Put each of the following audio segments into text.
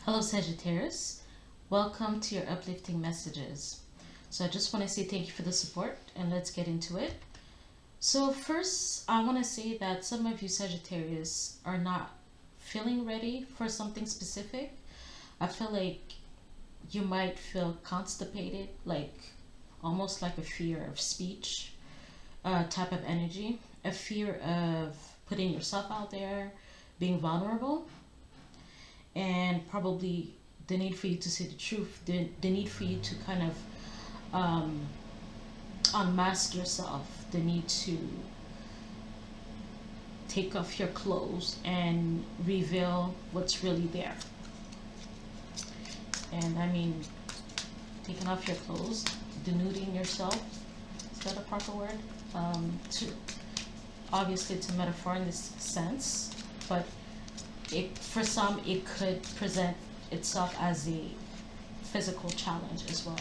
Hello, Sagittarius. Welcome to your uplifting messages. So, I just want to say thank you for the support and let's get into it. So, first, I want to say that some of you Sagittarius are not feeling ready for something specific. I feel like you might feel constipated, like almost like a fear of speech type of energy, a fear of putting yourself out there, being vulnerable, and probably the need for you to say the truth, the need for you to kind of um, unmask yourself, the need to take off your clothes and reveal what's really there. And I mean, taking off your clothes, denuding yourself, is that a proper word? To obviously it's a metaphor in this sense, but for some it could present itself as a physical challenge as well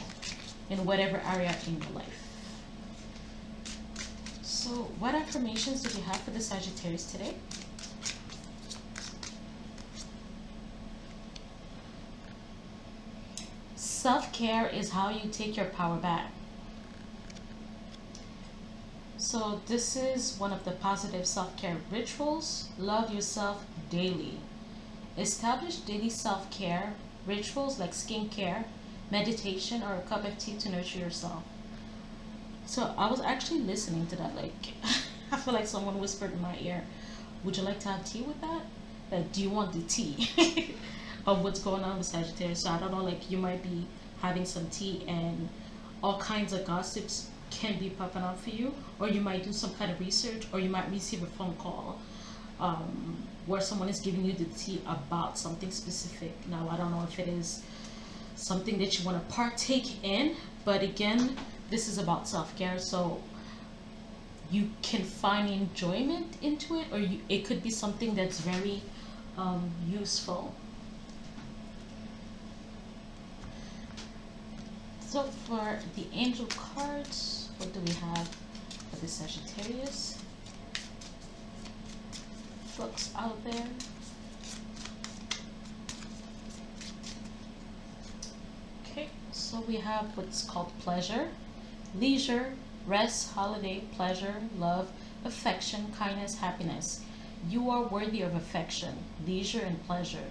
in whatever area in your life. So what affirmations did you have for the Sagittarius today? Self-care is how you take your power back. So this is one of the positive self-care rituals. Love yourself daily. Establish daily self-care rituals like skincare, meditation, or a cup of tea to nurture yourself. So I was actually listening to that, like I feel like someone whispered in my ear, would you like to have tea with that? Like, do you want the tea of what's going on with Sagittarius? So I don't know, like you might be having some tea and all kinds of gossips can be popping up for you, or you might do some kind of research, or you might receive a phone call where someone is giving you the tea about something specific. Now I don't know if it is something that you want to partake in, but again, this is about self-care, so you can find enjoyment into it, or it could be something that's very useful. So for the angel cards, what do we have for the Sagittarius? Books out there. Okay, so we have what's called pleasure, leisure, rest, holiday, pleasure, love, affection, kindness, happiness. You are worthy of affection, leisure, and pleasure.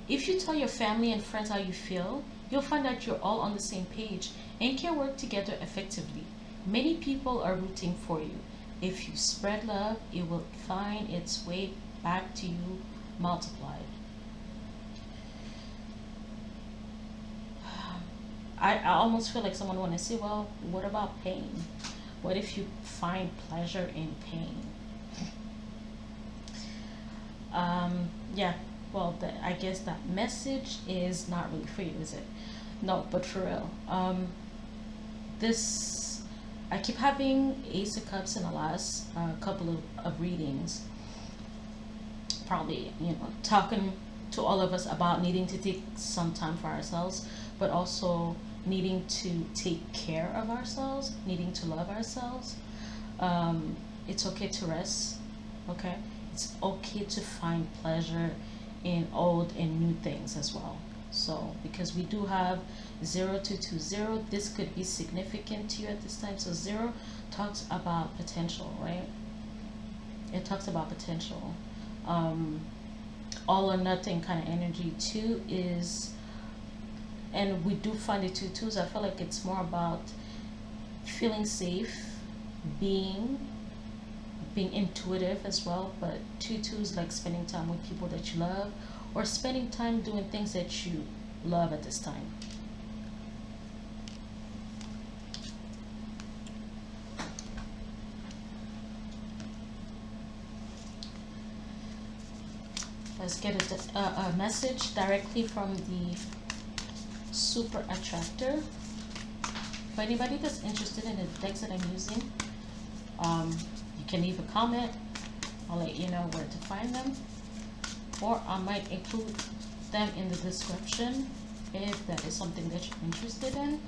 If you tell your family and friends how you feel, you'll find that you're all on the same page and can work together effectively. Many people are rooting for you. If you spread love, it will find its way back to you multiplied. I almost feel like someone want to say, well, what about pain? What if you find pleasure in pain? Yeah, well, I guess that message is not really for you, is it? No, but for real. This, I keep having Ace of Cups in the last couple of readings. Probably, talking to all of us about needing to take some time for ourselves, but also needing to take care of ourselves, needing to love ourselves. It's okay to rest, okay? It's okay to find pleasure in old and new things as well. So, because we do have 0220, this could be significant to you at this time. So, 0 talks about potential, right? It talks about potential. All or nothing kind of energy. 2 is, and we do find the 2 twos. I feel like it's more about feeling safe, being intuitive as well, but 2 twos like spending time with people that you love, or spending time doing things that you love at this time. Let's get a message directly from the Super Attractor. For anybody that's interested in the decks that I'm using, you can leave a comment. I'll let you know where to find them, or I might include them in the description if that is something that you're interested in.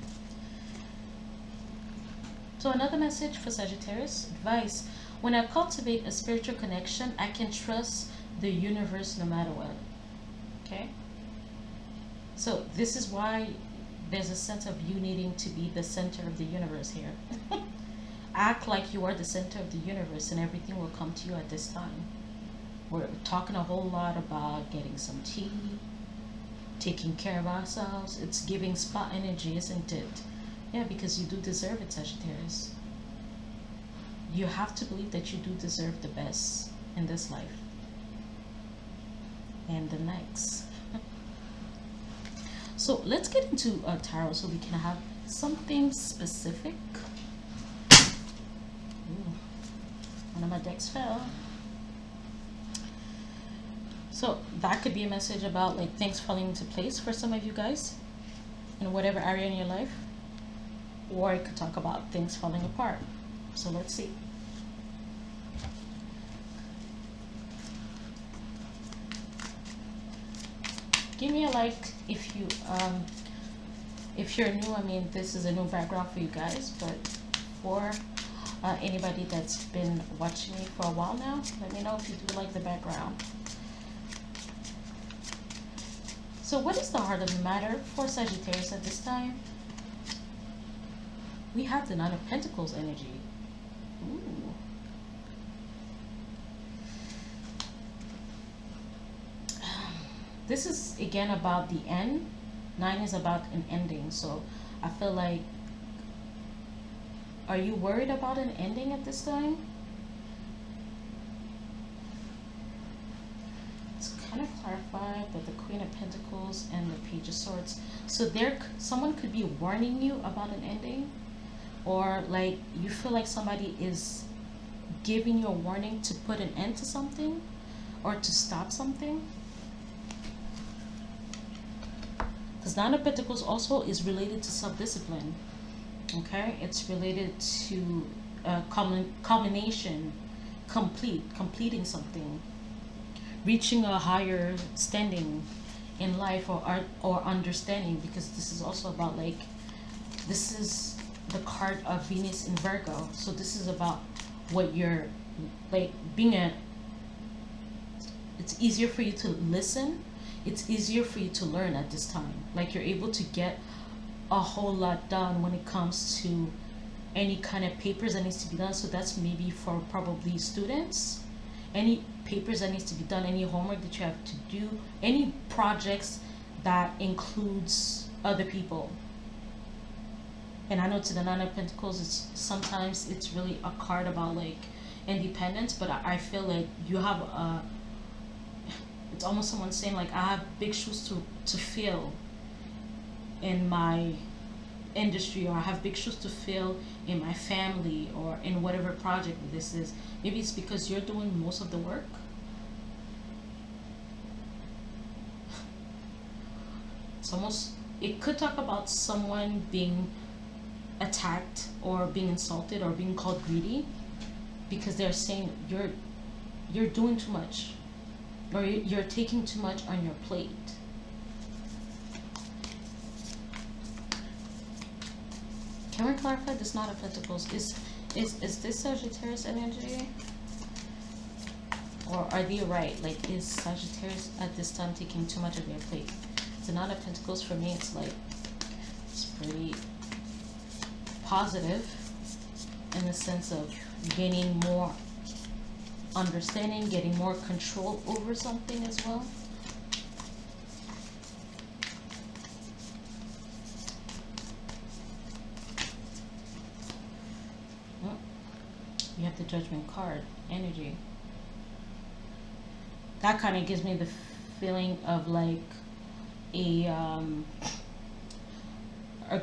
So another message for Sagittarius, advice. When I cultivate a spiritual connection, I can trust the universe no matter what. Okay? So this is why there's a sense of you needing to be the center of the universe here. Act like you are the center of the universe and everything will come to you at this time. We're talking a whole lot about getting some tea, taking care of ourselves. It's giving spa energy, isn't it? Yeah, because you do deserve it, Sagittarius. You have to believe that you do deserve the best in this life and the next. So let's get into tarot so we can have something specific. Ooh, one of my decks fell. So that could be a message about like things falling into place for some of you guys in whatever area in your life. Or it could talk about things falling apart. So let's see. Give me a like if you're new. I mean, this is a new background for you guys, but for anybody that's been watching me for a while now, let me know if you do like the background. So what is the heart of the matter for Sagittarius at this time? We have the Nine of Pentacles energy. Ooh. This is again about the end. 9 is about an ending. So I feel like, are you worried about an ending at this time? It's kind of clarified that the Queen of Pentacles and the Page of Swords. So someone could be warning you about an ending, or like you feel like somebody is giving you a warning to put an end to something or to stop something. Because Nine of Pentacles also is related to self-discipline. Okay, it's related to culmination, completing something, reaching a higher standing in life or understanding. Because this is also about like, this is the card of Venus in Virgo. So this is about what you're like it's easier for you to listen. It's easier for you to learn at this time. Like you're able to get a whole lot done when it comes to any kind of papers that needs to be done. So that's maybe for probably students. Any papers that needs to be done, any homework that you have to do, any projects that includes other people. And I know to the Nine of Pentacles, sometimes it's really a card about like independence, but I feel like you have it's almost someone saying like, I have big shoes to fill in my industry, or I have big shoes to fill in my family, or in whatever project this is. Maybe it's because you're doing most of the work. It could talk about someone being attacked or being insulted or being called greedy, because they're saying you're doing too much, or you're taking too much on your plate. Can we clarify this Nine of Pentacles? Is this Sagittarius energy? Or are they right? Like, is Sagittarius at this time taking too much of their plate? The Nine of Pentacles for me, it's like, it's pretty positive in the sense of gaining more understanding, getting more control over something as well. You have the Judgment card energy. That kind of gives me the feeling of like a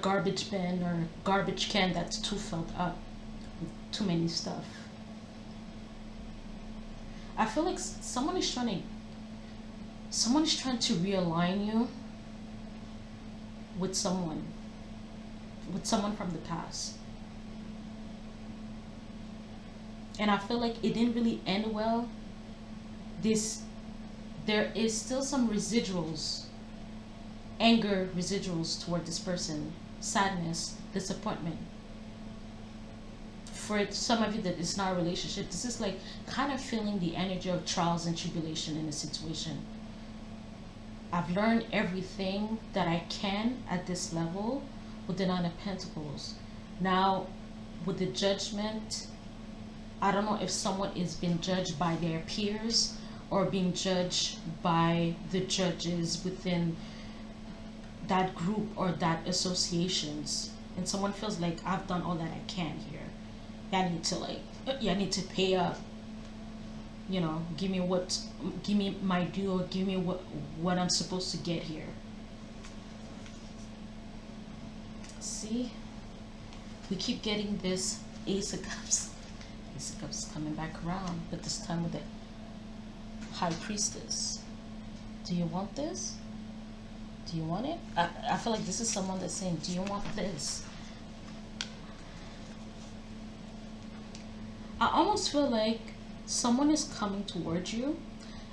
garbage bin or garbage can that's too filled up with too many stuff. I feel like someone is trying to realign you with someone from the past. And I feel like it didn't really end well. There is still some residuals, anger residuals toward this person, sadness, disappointment. For some of you that is not a relationship, this is like kind of feeling the energy of trials and tribulation in a situation. I've learned everything that I can at this level with the Nine of Pentacles. Now, with the Judgment, I don't know if someone is being judged by their peers or being judged by the judges within that group or that associations, and someone feels like I've done all that I can here. I need to I need to pay up. Give me my due, or give me what I'm supposed to get here. See, we keep getting this Ace of Cups. Ace of Cups is coming back around, but this time with the High Priestess. Do you want this? Do you want it? I feel like this is someone that's saying, do you want this? I almost feel like someone is coming towards you.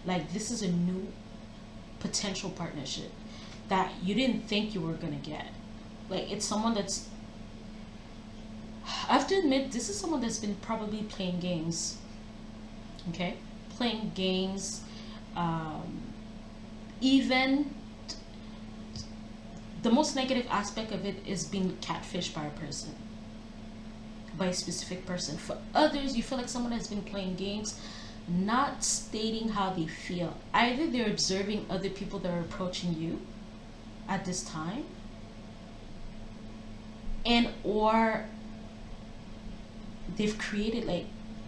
Like this is a new potential partnership that you didn't think you were going to get. Like it's someone that's, I have to admit, this is someone that's been probably playing games. Okay? Playing games. Even the most negative aspect of it is being catfished by a person, by a specific person. For others, you feel like someone has been playing games, not stating how they feel. Either they're observing other people that are approaching you at this time, and or they've created like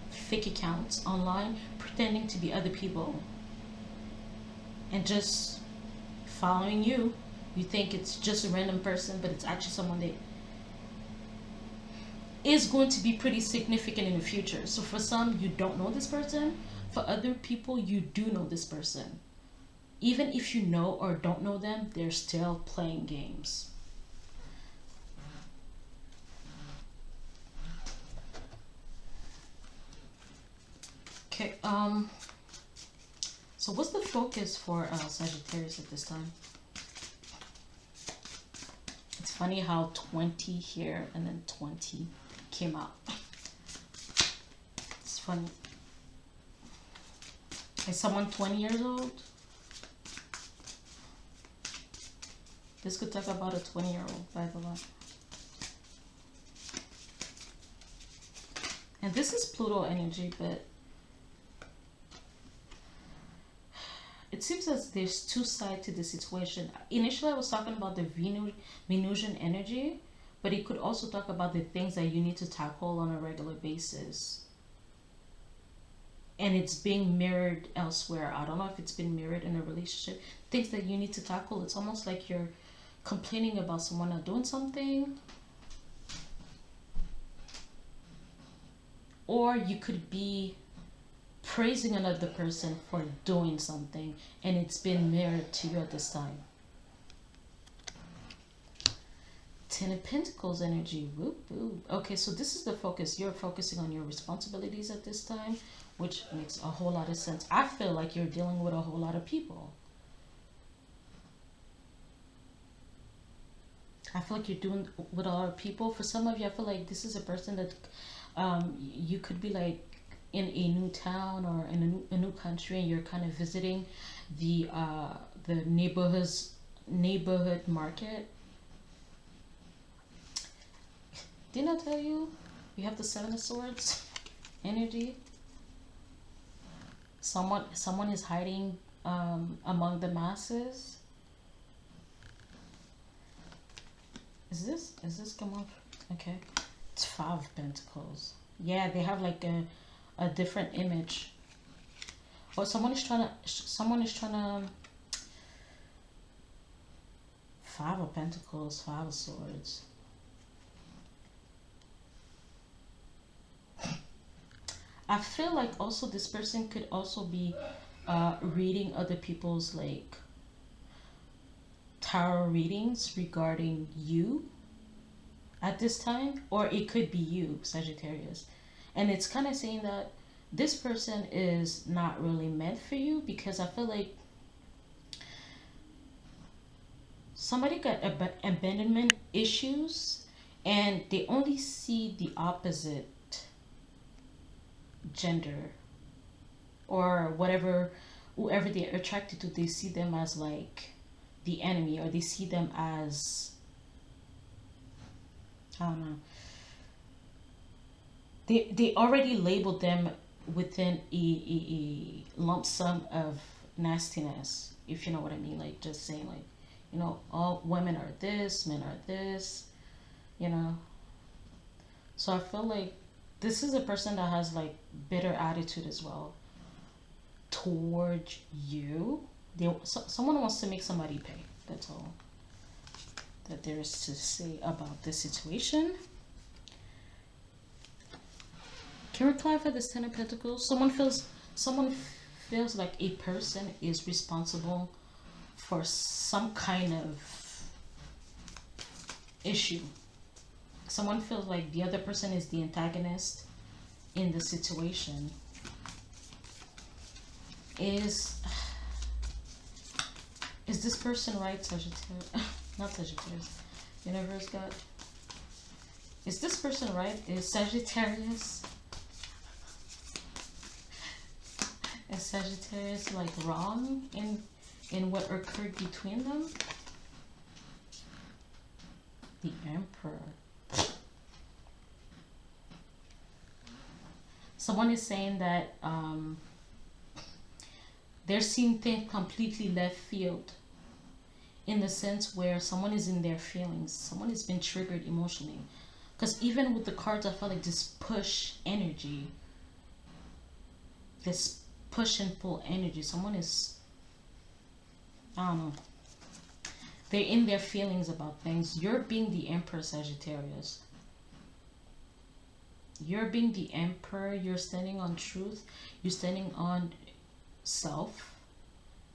fake accounts online pretending to be other people and just following you. You think it's just a random person, but it's actually someone that is going to be pretty significant in the future. So for some, you don't know this person. For other people, you do know this person. Even if you know or don't know them, they're still playing games. Okay, so what's the focus for Sagittarius at this time? It's funny how 20 here and then 20 came out. It's funny. Is someone 20 years old? This could talk about a 20-year-old, by the way. And this is Pluto energy, but it seems as there's two sides to the situation. Initially, I was talking about the Venusian energy, but it could also talk about the things that you need to tackle on a regular basis. And it's being mirrored elsewhere. I don't know if it's been mirrored in a relationship. Things that you need to tackle. It's almost like you're complaining about someone not doing something. Or you could be praising another person for doing something, and it's been mirrored to you at this time. Ten of Pentacles energy. Whoop, whoop. Okay, so this is the focus. You're focusing on your responsibilities at this time, which makes a whole lot of sense. I feel like you're dealing with a whole lot of people. I feel like you're doing with a lot of people. For some of you, I feel like this is a person that you could be like in a new town or in a new country, and you're kind of visiting the neighborhood market. Didn't I tell you? You have the Seven of Swords energy. Someone is hiding among the masses. Is this come up? Okay, it's Five of Pentacles. Yeah, they have like a different image. Or someone is trying to Five of Pentacles, Five of Swords. I feel like also this person could also be reading other people's like tarot readings regarding you at this time, or it could be you, Sagittarius. And it's kind of saying that this person is not really meant for you, because I feel like somebody got abandonment issues and they only see the opposite gender or whatever, whoever they're attracted to, they see them as like the enemy, or they see them as, I don't know, they already labeled them within a lump sum of nastiness, if you know what I mean. Like, just saying, like, all women are this, men are this, you know. So I feel like this is a person that has like bitter attitude as well towards you. Someone wants to make somebody pay. That's all that there is to say about this situation. Can we clarify this Ten of Pentacles? Someone feels like a person is responsible for some kind of issue. Someone feels like the other person is the antagonist in the situation. Is this person right, Sagittarius? Not Sagittarius. Universe God. Is this person right? Is Sagittarius? Is Sagittarius like wrong in what occurred between them? The Emperor. Someone is saying that they're seeing things completely left field, in the sense where someone is in their feelings. Someone has been triggered emotionally. Because even with the cards, I felt like this push energy, this push and pull energy. Someone is, I don't know, they're in their feelings about things. You're being the Emperor, Sagittarius. You're being the Emperor. You're standing on truth. You're standing on self,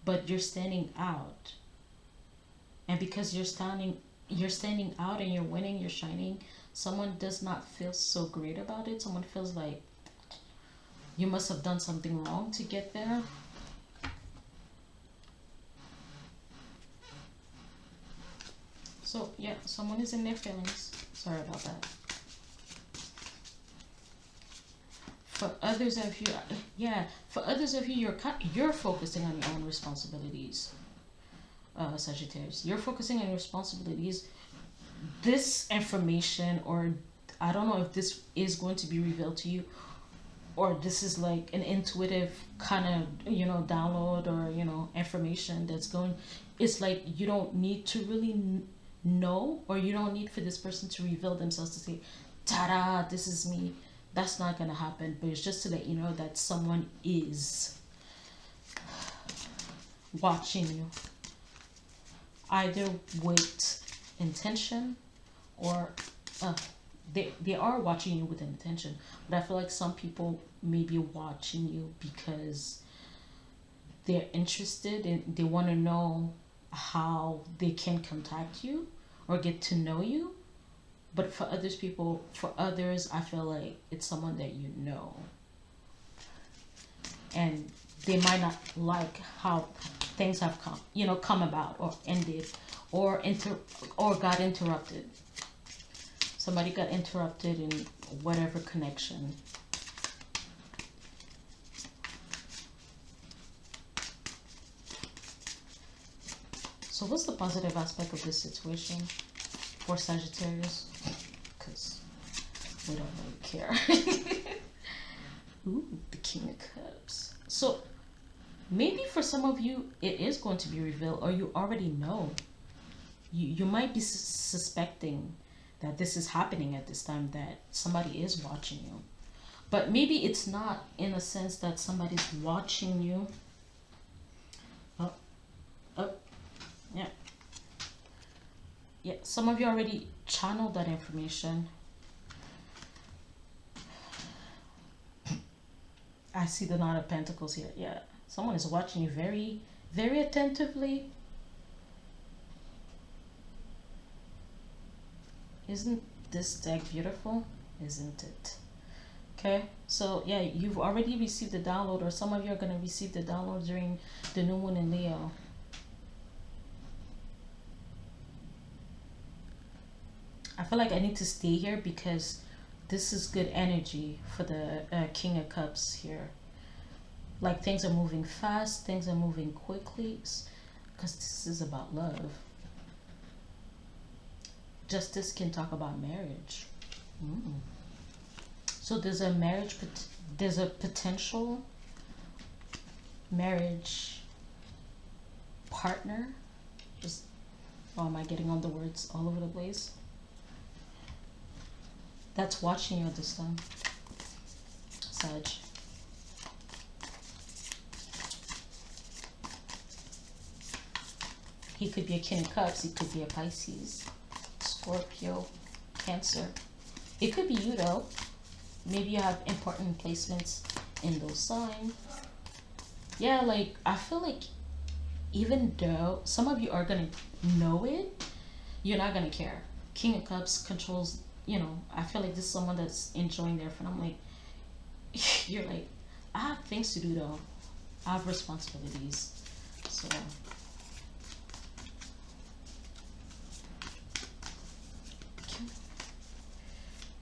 but you're standing out. And because you're standing out and you're winning, you're shining, someone does not feel so great about it. Someone feels like you must have done something wrong to get there. So yeah, someone is in their feelings. Sorry about that. For others of you, you're focusing on your own responsibilities, Sagittarius. You're focusing on your responsibilities. This information, or I don't know if this is going to be revealed to you, or this is like an intuitive kind of, download, or, information that's going, it's like you don't need to really know, or you don't need for this person to reveal themselves to say, ta-da, this is me. That's not going to happen, but it's just to let you know that someone is watching you, either with intention, or they are watching you with intention. But I feel like some people may be watching you because they're interested and they want to know how they can contact you or get to know you. But for others, I feel like it's someone that you know. And they might not like how things have come about, or ended, or got interrupted. Somebody got interrupted in whatever connection. So what's the positive aspect of this situation for Sagittarius? Because we don't really care. Ooh, the King of Cups. So maybe for some of you, it is going to be revealed, or you already know. You might be suspecting that this is happening at this time, that somebody is watching you. But maybe it's not in a sense that somebody's watching you. Yeah. Yeah, some of you already channeled that information. I see the Nine of Pentacles here. Yeah, someone is watching you very, very attentively. Isn't this deck beautiful? Isn't it? Okay, so yeah, you've already received the download, or some of you are going to receive the download during the new moon in Leo. I feel like I need to stay here because this is good energy for the King of Cups here. Like, things are moving fast, things are moving quickly. because this is about love. Justice can talk about marriage. Mm. So there's a marriage, there's a potential marriage partner. Just, oh, am I getting on the words all over the place? That's watching you at this time, Sag. He could be a King of Cups. He could be a Pisces, Scorpio, Cancer. It could be you though. Maybe you have important placements in those signs. Yeah, like I feel like even though some of you are gonna know it, you're not gonna care. King of Cups controls, you know, I feel like this is someone that's enjoying their fun. I'm like, you're like, I have things to do though. I have responsibilities. So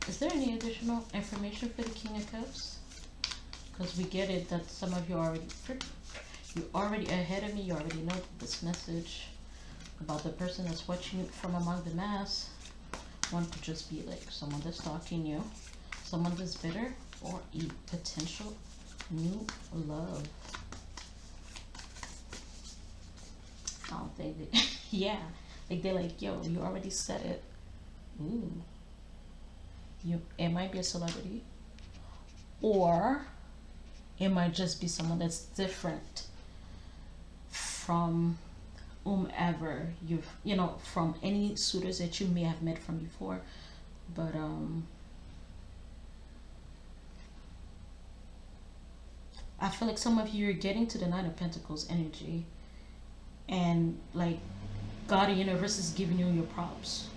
is there any additional information for the King of Cups? Because we get it that some of you are already ahead of me. You already know this message about the person that's watching from among the mass. One could just be like someone that's stalking you, someone that's bitter, or a potential new love. I don't think that, yeah, like they're like, yo, you already said it. Ooh. It might be a celebrity, or it might just be someone that's different from whomever you know, from any suitors that you may have met from before. But I feel like some of you are getting to the Nine of Pentacles energy, and like God, the universe is giving you your props.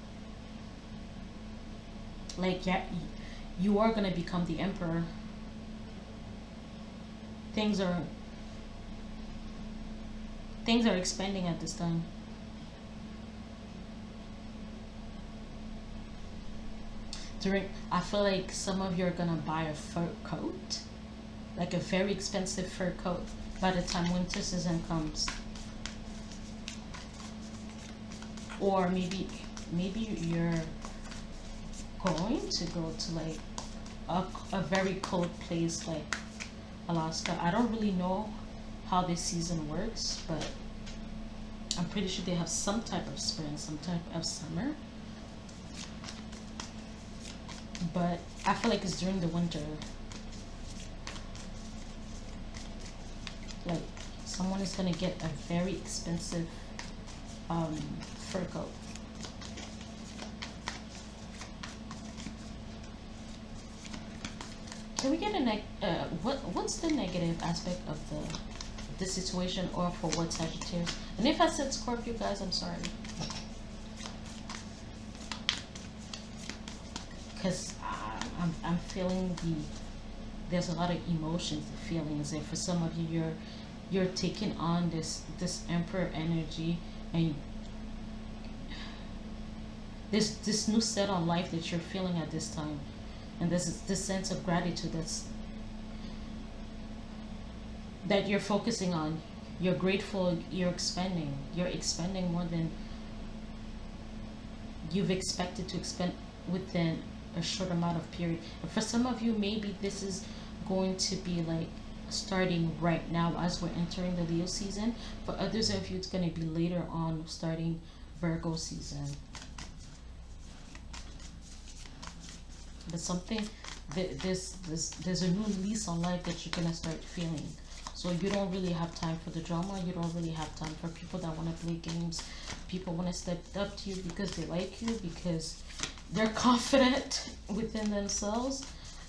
Like, yeah, you are gonna become the emperor. Things are expanding at this time. I feel like some of you are gonna buy a fur coat, like a very expensive fur coat, by the time winter season comes. Or maybe you're going to go to like a very cold place like Alaska. I don't really know how this season works, but I'm pretty sure they have some type of spring, some type of summer. But I feel like it's during the winter. Like someone is gonna get a very expensive fur coat. Can we get a what's the negative aspect of the situation, or for what Sagittarius? And if I said Scorpio, guys, I'm sorry. Because I'm feeling there's a lot of emotions, feelings, and for some of you, you're taking on this Emperor energy, and this new set on life that you're feeling at this time. And this sense of gratitude that you're focusing on. You're grateful, you're expanding more than you've expected to expend within a short amount of period. And for some of you, maybe this is going to be like starting right now as we're entering the Leo season. For others of you, it's going to be later on, starting Virgo season. But something, there's a new lease on life that you're gonna start feeling. So you don't really have time for the drama. You don't really have time for people that want to play games. People want to step up to you because they like you, because they're confident within themselves.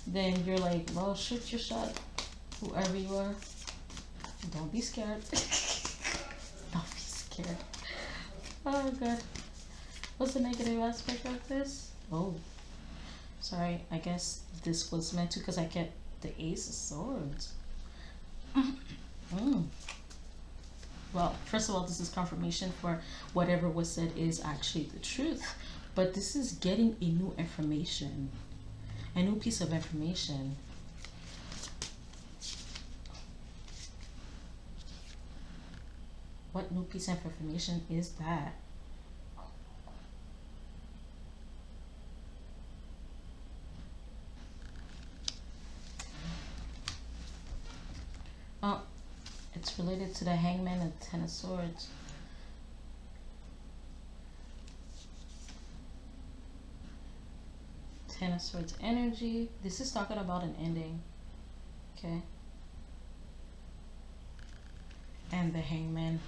Then you're like, well, shoot your shot, whoever you are. Don't be scared. Don't be scared. Oh god. What's the negative aspect of this? Oh. Sorry, I guess this was meant to, because I kept the Ace of Swords. Well, first of all, this is confirmation for whatever was said is actually the truth. But this is getting a new information, a new piece of information. What new piece of information is that? Oh, it's related to the Hangman and Ten of Swords. Ten of Swords energy. This is talking about an ending. Okay. And the Hangman.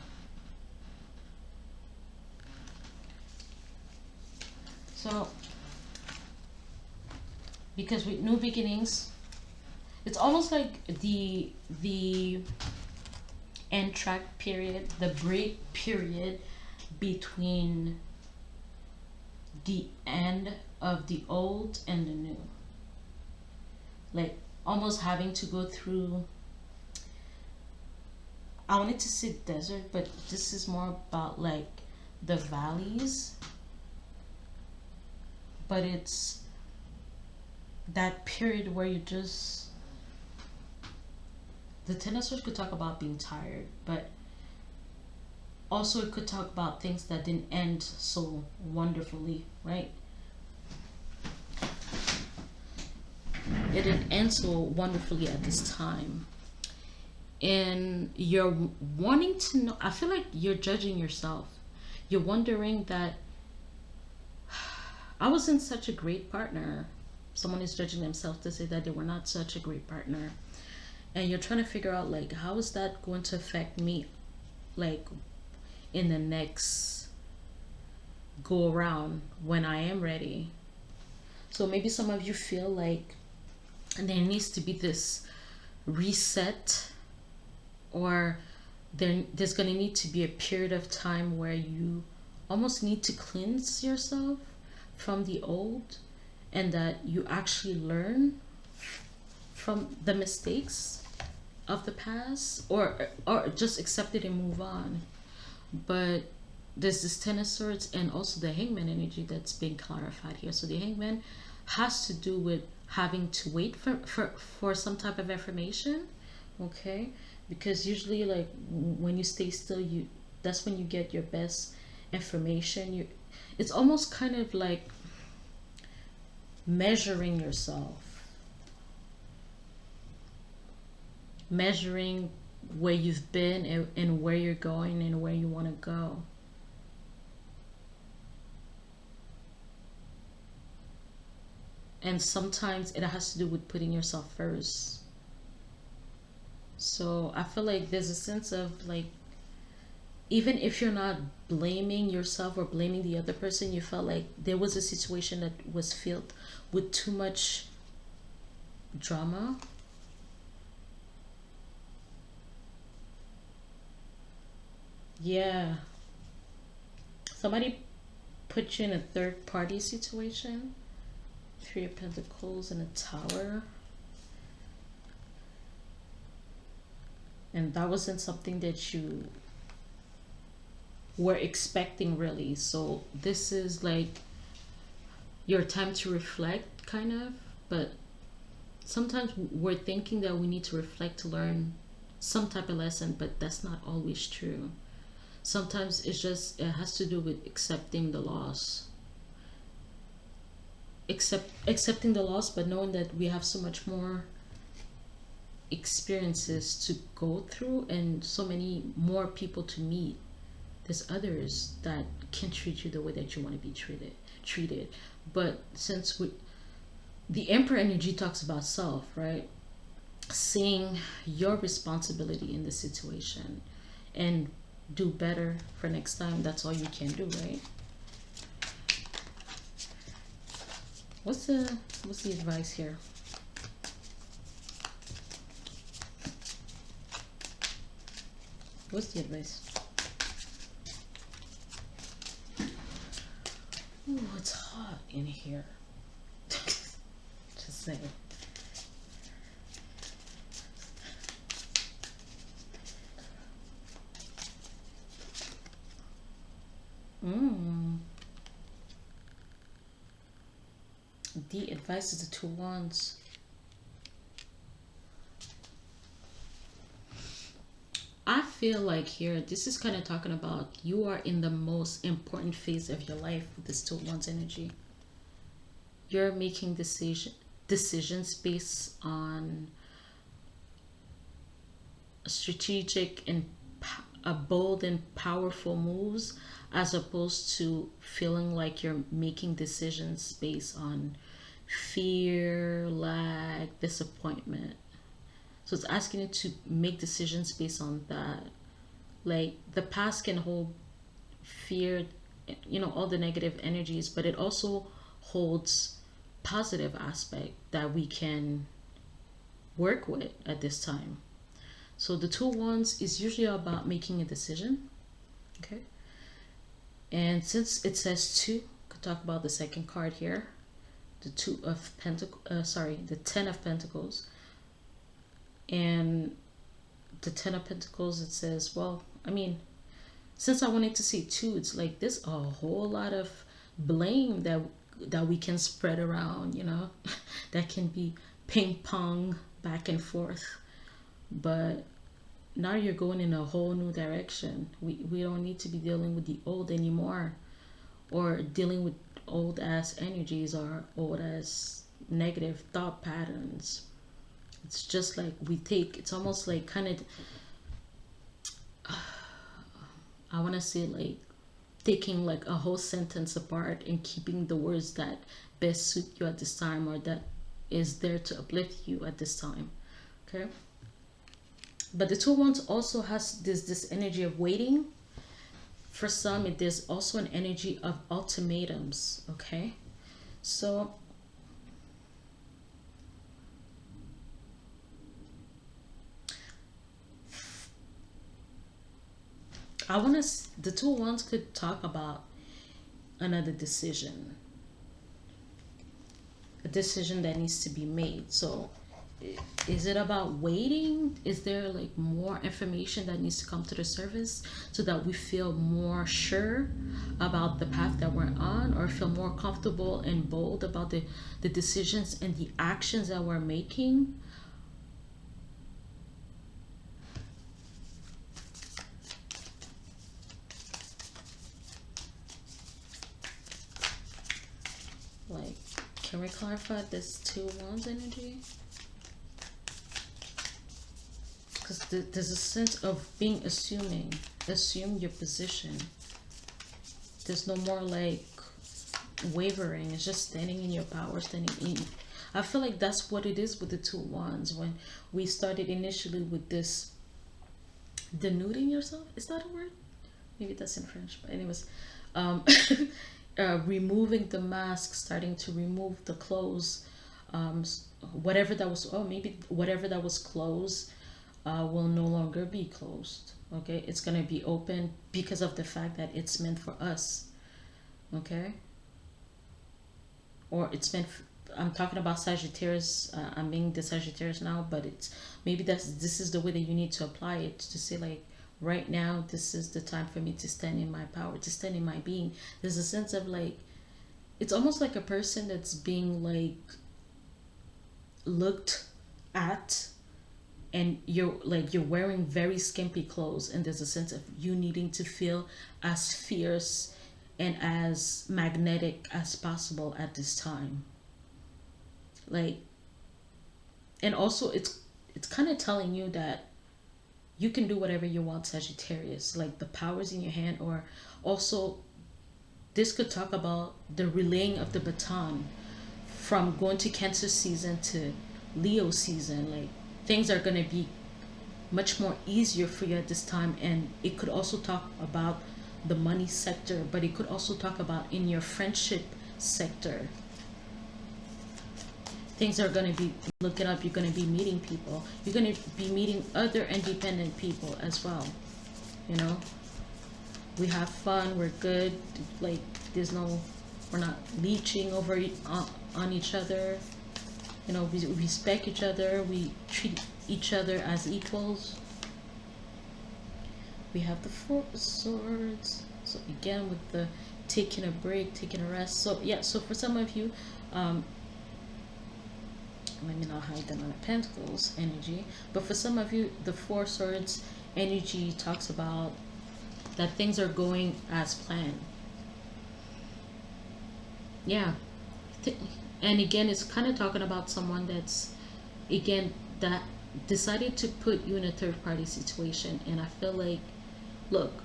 So, because with new beginnings, it's almost like the end track period, the break period between the end of the old and the new. Like almost having to go through, I wanted to say desert, but this is more about like the valleys. But it's that period where you just, the Ten of Swords could talk about being tired, but also it could talk about things that didn't end so wonderfully, right? It didn't end so wonderfully at this time. And you're wanting to know, I feel like you're judging yourself. You're wondering that I wasn't such a great partner. Someone is judging themselves to say that they were not such a great partner. And you're trying to figure out like, how is that going to affect me like in the next go around when I am ready? So maybe some of you feel like there needs to be this reset, or there's going to need to be a period of time where you almost need to cleanse yourself from the old, and that you actually learn from the mistakes of the past, or just accept it and move on. But there's this Ten of Swords and also the Hangman energy that's being clarified here. So the Hangman has to do with having to wait for some type of information, okay? Because usually like when you stay still, that's when you get your best information. It's almost kind of like measuring yourself, measuring where you've been and where you're going and where you want to go. And sometimes it has to do with putting yourself first. So I feel like there's a sense of like, even if you're not blaming yourself or blaming the other person, you felt like there was a situation that was filled with too much drama. Yeah. Somebody put you in a third party situation. Three of Pentacles and a Tower. And that wasn't something that you were expecting really. So this is like your time to reflect, kind of. But sometimes we're thinking that we need to reflect to learn some type of lesson, but that's not always true. Sometimes it has to do with accepting the loss. Accepting the loss, but knowing that we have so much more experiences to go through and so many more people to meet. There's others that can treat you the way that you want to be treated. But since the Emperor energy talks about self, right? Seeing your responsibility in the situation and do better for next time. That's all you can do, right? What's the advice here? What's the advice? Ooh, it's hot in here. Just saying. The advice is the Two of Wands. I feel feel like here, this is kind of talking about you are in the most important phase of your life with this two wands energy. You're making decisions based on strategic and bold and powerful moves, as opposed to feeling like you're making decisions based on fear, lack, disappointment. So it's asking you to make decisions based on that. Like the past can hold fear, all the negative energies, but it also holds positive aspect that we can work with at this time. So the two wands is usually about making a decision. Okay. And since it says two, could talk about the second card here. The the 10 of Pentacles. And the 10 of Pentacles, it says, well, I mean, since I wanted to say two, it's like there's a whole lot of blame that we can spread around, that can be ping pong back and forth. But now you're going in a whole new direction. We don't need to be dealing with the old anymore, or dealing with old ass energies or old ass negative thought patterns. It's just like it's almost like kind of, I want to say like taking like a whole sentence apart and keeping the words that best suit you at this time, or that is there to uplift you at this time. Okay. But the two wands also has this energy of waiting. For some, there's also an energy of ultimatums. Okay. So the two wands could talk about another decision, a decision that needs to be made. So is it about waiting? Is there like more information that needs to come to the surface so that we feel more sure about the path that we're on, or feel more comfortable and bold about the decisions and the actions that we're making? Like, can we clarify this two wands energy? Because there's a sense of being assume your position. There's no more like wavering. It's just standing in your power, standing in. I feel like that's what it is with the two wands. When we started initially with this denuding yourself, is that a word? Maybe that's in French, but anyways, removing the mask, starting to remove the clothes, whatever that was, maybe whatever that was closed will no longer be closed. Okay, it's gonna be open because of the fact that it's meant for us. Okay, or it's meant I'm talking about Sagittarius. I'm being the Sagittarius now, but it's maybe this is the way that you need to apply it, to say like, right now this is the time for me to stand in my power, to stand in my being. There's a sense of like, it's almost like a person that's being like looked at, and you're wearing very skimpy clothes, and there's a sense of you needing to feel as fierce and as magnetic as possible at this time. Like, and also it's kind of telling you that you can do whatever you want, Sagittarius. Like, the power's in your hand. Or also, this could talk about the relaying of the baton from going to Cancer season to Leo season. Like, things are going to be much more easier for you at this time. And it could also talk about the money sector, but it could also talk about in your friendship sector. Things are going to be looking up. You're going to be meeting people. You're going to be meeting other independent people as well. We have fun. We're good. Like, we're not leeching over on each other. We respect each other. We treat each other as equals. We have the Four of Swords. So again, with the taking a break, taking a rest. So yeah, so for some of you, let me not hide the Nine of Pentacles energy, but for some of you, the Four of Swords energy talks about that things are going as planned. Yeah. Th- And again, it's kind of talking about someone that's, again, that decided to put you in a third party situation. And I feel like, look,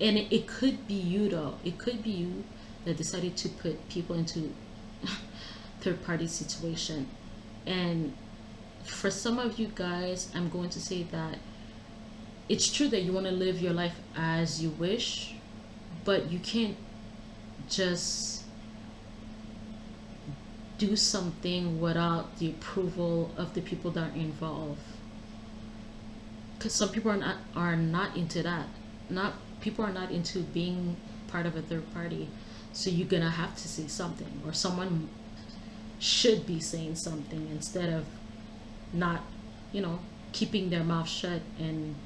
and it could be you though. It could be you that decided to put people into third party situation. And for some of you guys, I'm going to say that it's true that you want to live your life as you wish, but you can't just do something without the approval of the people that are involved. Because some people are not into that. Not People are not into being part of a third party. So you're gonna have to say something, or someone should be saying something instead of not, you know, keeping their mouth shut and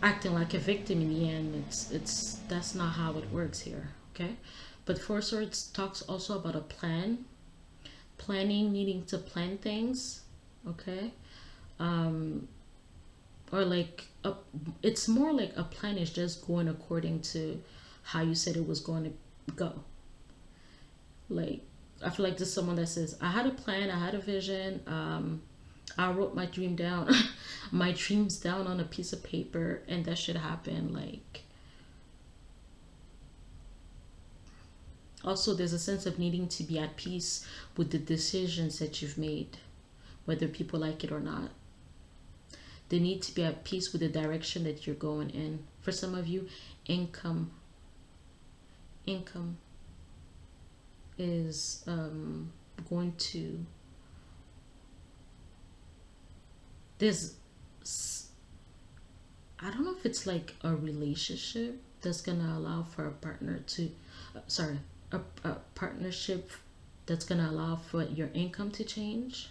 acting like a victim in the end. It's That's not how it works here. Okay. But Four Swords talks also about a plan, planning, needing to plan things. Okay. um or like it's more like a plan is just going according to how you said it was going to go. Like, I feel like this is someone that says, I had a plan, I had a vision, I wrote my dream down, my dreams down on a piece of paper, and that should happen. Like, also, there's a sense of needing to be at peace with the decisions that you've made, whether people like it or not. They need to be at peace with the direction that you're going in. For some of you, income income is going to, there's, I don't know if it's like a relationship that's gonna allow for a partner to, sorry, a partnership that's gonna allow for your income to change.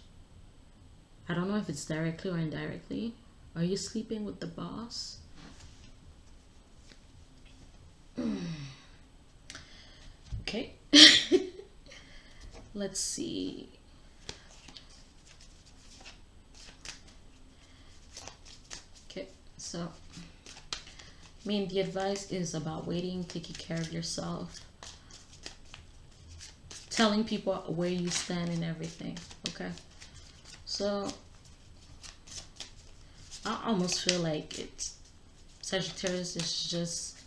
I don't know if it's directly or indirectly. Are you sleeping with the boss? Okay. Let's see. Okay, so I mean, the advice is about waiting, taking care of yourself, telling people where you stand and everything. Okay, so I almost feel like it's Sagittarius is just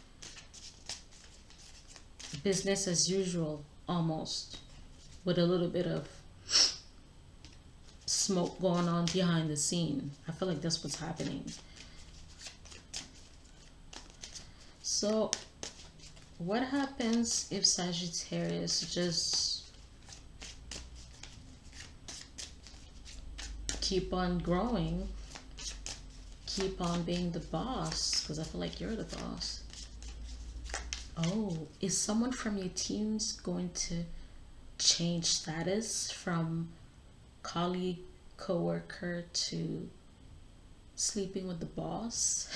business as usual, almost, with a little bit of smoke going on behind the scene. I feel like that's what's happening. So, what happens if Sagittarius just keep on growing, keep on being the boss? Because I feel like you're the boss. Oh, is someone from your teams going to change status from colleague, coworker to sleeping with the boss?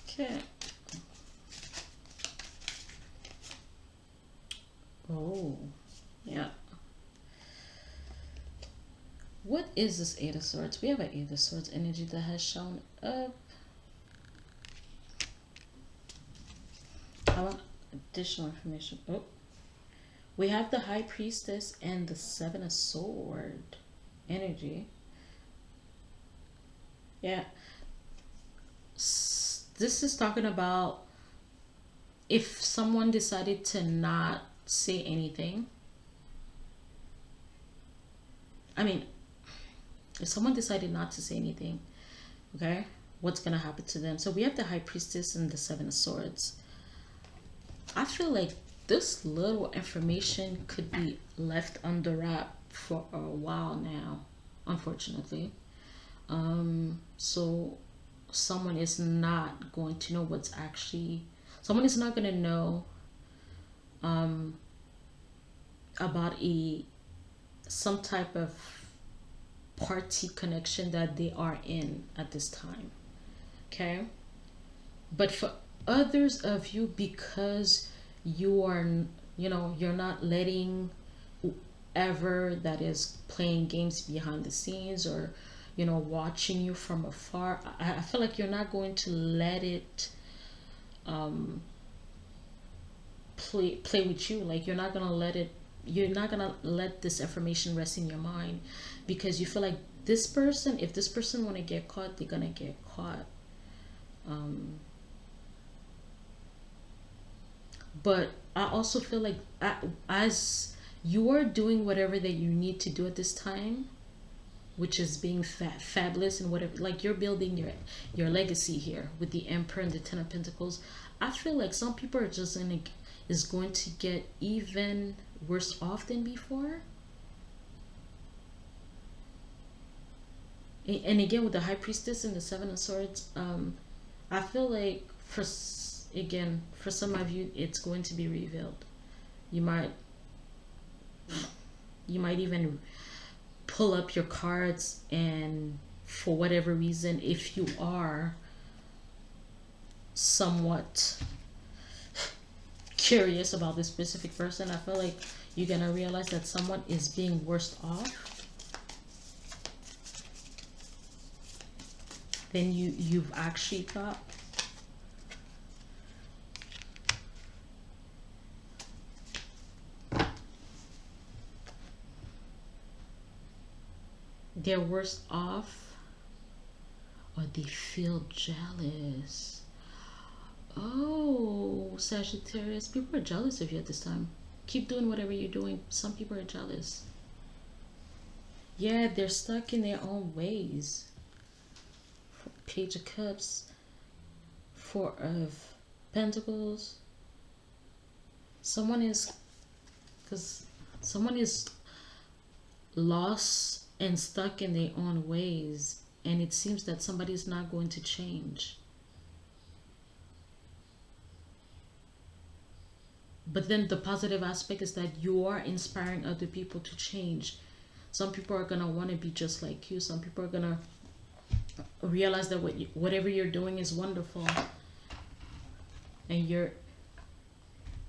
Okay. Oh, yeah. What is this Eight of Swords? We have an Eight of Swords energy that has shown up. I want additional information. Oh, we have the High Priestess and the Seven of Sword energy. Yeah. This is talking about if someone decided to not say anything. I mean, if someone decided not to say anything, okay, what's gonna happen to them? So we have the High Priestess and the Seven of Swords. I feel like this little information could be left under wrap for a while now, unfortunately. So someone is not going to know what's actually, someone is not going to know about some type of party connection that they are in at this time. Okay, but for others of you, because you are you're not letting whoever that is playing games behind the scenes, or watching you from afar. I feel like you're not going to let it um play with you. Like you're not gonna let this information rest in your mind, because you feel like this person, if this person want to get caught, they're gonna get caught. um but I also feel like, as you are doing whatever that you need to do at this time, which is being fabulous and whatever, like you're building your legacy here with the Emperor and the Ten of Pentacles. I feel like some people are just going to get even worse off than before. And again, with the High Priestess and the Seven of Swords, I feel like, again, for some of you, it's going to be revealed. You might even pull up your cards, and for whatever reason, if you are somewhat curious about this specific person, I feel like you're gonna realize that someone is being worse off than you've actually thought. They're worse off, or they feel jealous. Oh, Sagittarius, people are jealous of you at this time. Keep doing whatever you're doing. Some people are jealous. Yeah, they're stuck in their own ways. Page of Cups, Four of Pentacles. Someone is lost and stuck in their own ways, and it seems that somebody's not going to change. But then the positive aspect is that you are inspiring other people to change. Some people are gonna want to be just like you. Some people are gonna realize that whatever you're doing is wonderful, and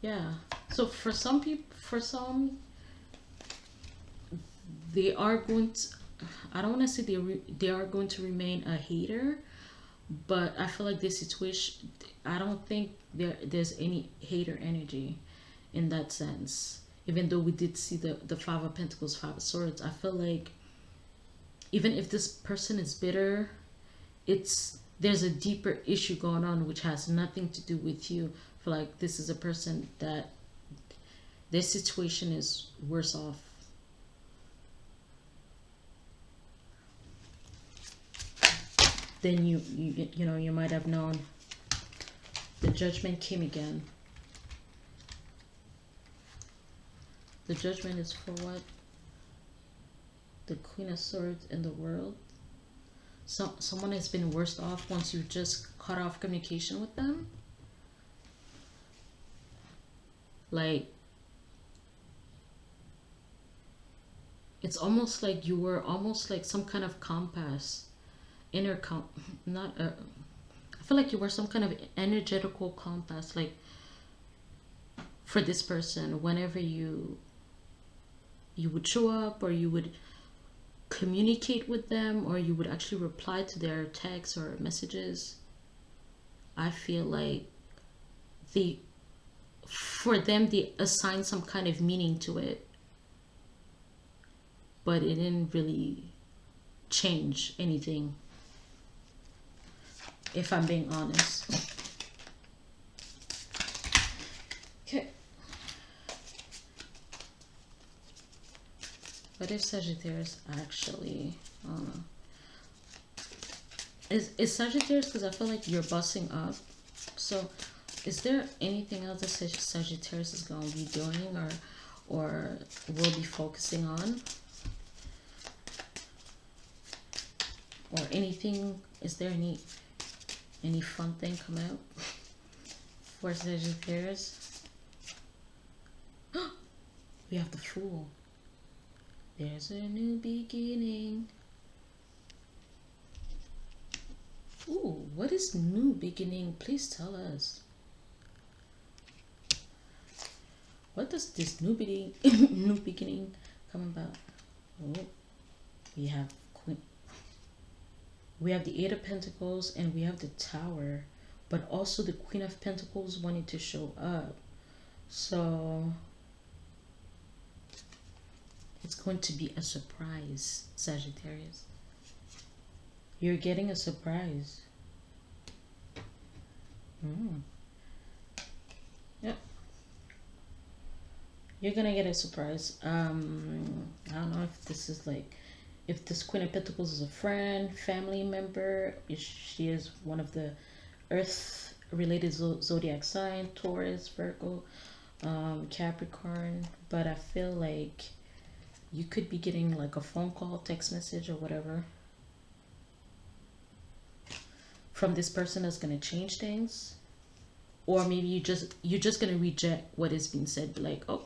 yeah. So for some people, they are going to, I don't want to say they are going to remain a hater, but I feel like this situation, I don't think there's any hater energy in that sense. Even though we did see the Five of Pentacles, Five of Swords, I feel like even if this person is bitter, there's a deeper issue going on which has nothing to do with you. I feel like this is a person that their situation is worse off. Then you might have known. The Judgment came again. The Judgment is for what? The Queen of Swords in the World. Someone has been worse off once you just cut off communication with them. Like, it's almost like you were almost like some kind of compass. Not I feel like you were some kind of energetical compass, like for this person. Whenever you would show up, or you would communicate with them, or you would actually reply to their texts or messages, I feel like for them they assigned some kind of meaning to it, but it didn't really change anything, if I'm being honest. Okay. What if Sagittarius actually, is Sagittarius, because I feel like you're busting up. So is there anything else that Sagittarius is going to be doing, or will be focusing on? Or anything, is there any fun thing come out for Sagittarius? We have the Fool. There's a new beginning. Ooh, what is new beginning? Please tell us. What does does this new beginning new beginning come about? Oh, we have Queen. We have the Eight of Pentacles and we have the Tower, but also the Queen of Pentacles wanting to show up. So it's going to be a surprise, Sagittarius. You're getting a surprise. Yep. You're gonna get a surprise. I don't know if this is like, if this Queen of Pentacles is a friend, family member, if she is one of the Earth related zodiac sign, Taurus, Virgo, Capricorn. But I feel like you could be getting like a phone call, text message, or whatever from this person that's gonna change things. Or maybe you're just gonna reject what is being said, like, oh,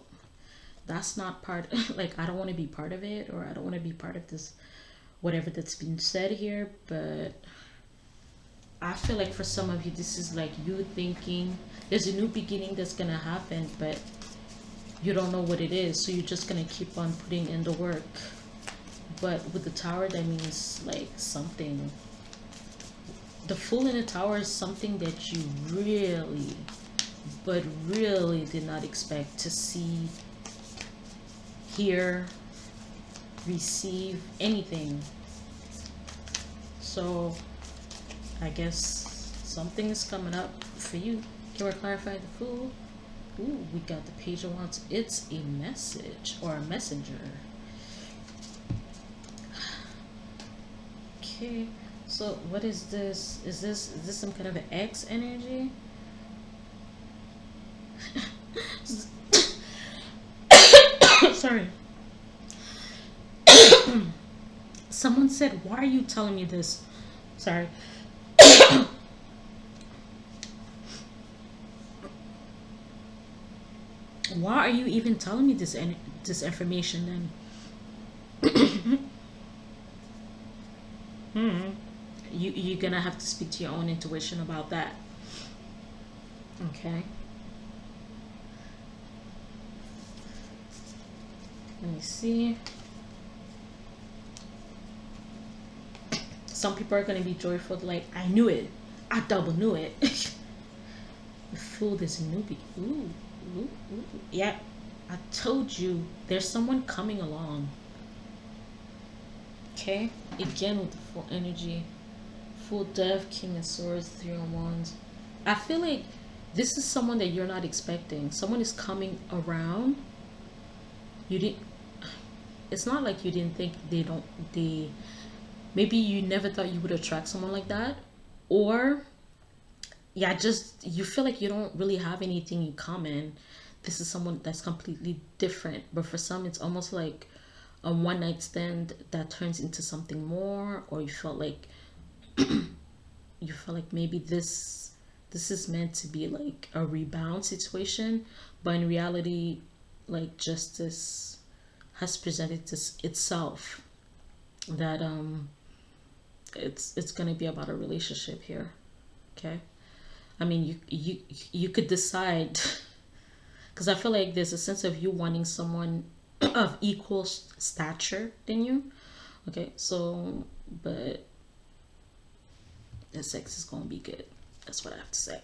that's not part like, I don't want to be part of it, or I don't want to be part of this, whatever that's been said here. But I feel like for some of you, this is like you thinking there's a new beginning that's gonna happen, but you don't know what it is, so you're just gonna keep on putting in the work. But with the Tower, that means like something, the Fool in the Tower is something that you really, but really did not expect to see, hear, receive, anything. So I guess something is coming up for you. Can we clarify the Fool? Ooh, we got the Page of Wands. It's a message or a messenger. Okay, so what is this? Is this some kind of an X energy? Sorry. Someone said, why are you telling me this? Sorry. Why are you even telling me this information then? You're gonna have to speak to your own intuition about that. Okay. Let me see. Some people are gonna be joyful, like, I knew it. I double knew it. The Fool, this newbie. Ooh, ooh, ooh. Yeah, I told you there's someone coming along. Okay, again with the Full energy. Full Death, King of Swords, Three of Wands. I feel like this is someone that you're not expecting. Someone is coming around. You didn't, it's not like you didn't think they maybe you never thought you would attract someone like that, or yeah, just you feel like you don't really have anything in common. This is someone that's completely different, but for some it's almost like a one night stand that turns into something more, or you felt like maybe this is meant to be like a rebound situation, but in reality, like, justice has presented itself that it's gonna be about a relationship here. Okay, I mean, you could decide, because I feel like there's a sense of you wanting someone of equal stature than you. Okay, so, but the sex is gonna be good. That's what I have to say.